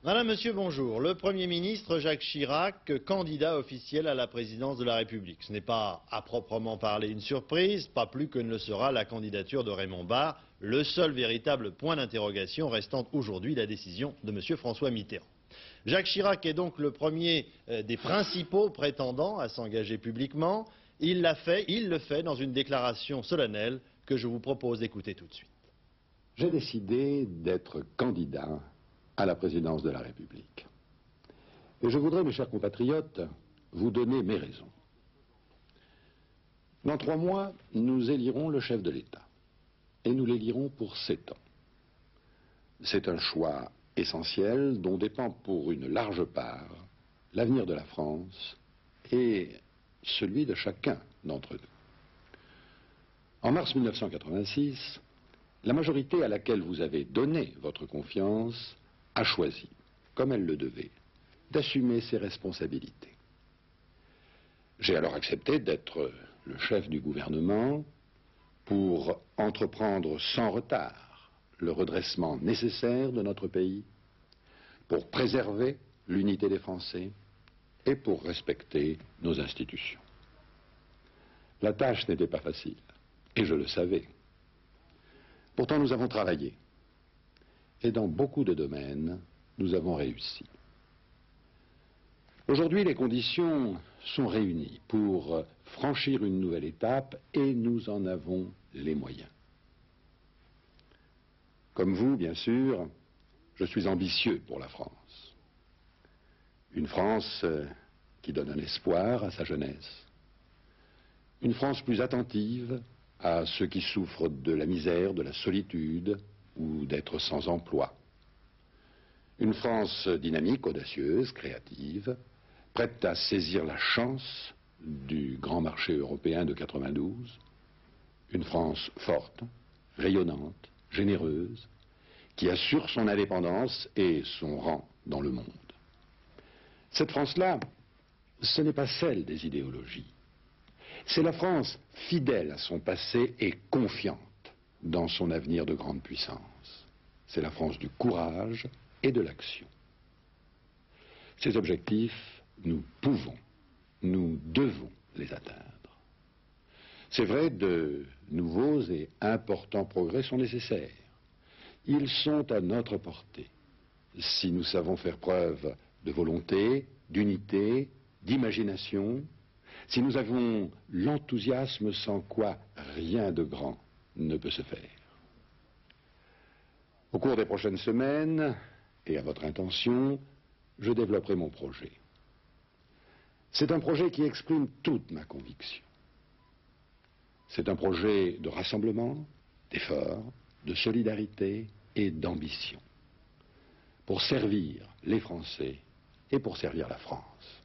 Madame, Monsieur, bonjour. Le Premier ministre Jacques Chirac, candidat officiel à la présidence de la République. Ce n'est pas à proprement parler une surprise, pas plus que ne le sera la candidature de Raymond Barre, le seul véritable point d'interrogation restant aujourd'hui la décision de Monsieur François Mitterrand. Jacques Chirac est donc le premier des principaux prétendants à s'engager publiquement. Il le fait dans une déclaration solennelle que je vous propose d'écouter tout de suite. J'ai décidé d'être candidat à la présidence de la République. Et je voudrais, mes chers compatriotes, vous donner mes raisons. Dans 3 mois, nous élirons le chef de l'État. Et nous l'élirons pour 7 ans. C'est un choix essentiel dont dépend pour une large part l'avenir de la France et celui de chacun d'entre nous. En mars 1986, la majorité à laquelle vous avez donné votre confiance a choisi, comme elle le devait, d'assumer ses responsabilités. J'ai alors accepté d'être le chef du gouvernement pour entreprendre sans retard le redressement nécessaire de notre pays, pour préserver l'unité des Français et pour respecter nos institutions. La tâche n'était pas facile, et je le savais. Pourtant, nous avons travaillé. Et dans beaucoup de domaines, nous avons réussi. Aujourd'hui, les conditions sont réunies pour franchir une nouvelle étape et nous en avons les moyens. Comme vous, bien sûr, je suis ambitieux pour la France. Une France qui donne un espoir à sa jeunesse. Une France plus attentive à ceux qui souffrent de la misère, de la solitude ou d'être sans emploi. Une France dynamique, audacieuse, créative, prête à saisir la chance du grand marché européen de 92. Une France forte, rayonnante, généreuse, qui assure son indépendance et son rang dans le monde. Cette France-là, ce n'est pas celle des idéologies. C'est la France fidèle à son passé et confiante dans son avenir de grande puissance. C'est la France du courage et de l'action. Ces objectifs, nous pouvons, nous devons les atteindre. C'est vrai, de nouveaux et importants progrès sont nécessaires. Ils sont à notre portée, si nous savons faire preuve de volonté, d'unité, d'imagination, si nous avons l'enthousiasme sans quoi rien de grand ne peut se faire. Au cours des prochaines semaines, et à votre intention, je développerai mon projet. C'est un projet qui exprime toute ma conviction. C'est un projet de rassemblement, d'effort, de solidarité et d'ambition, pour servir les Français et pour servir la France.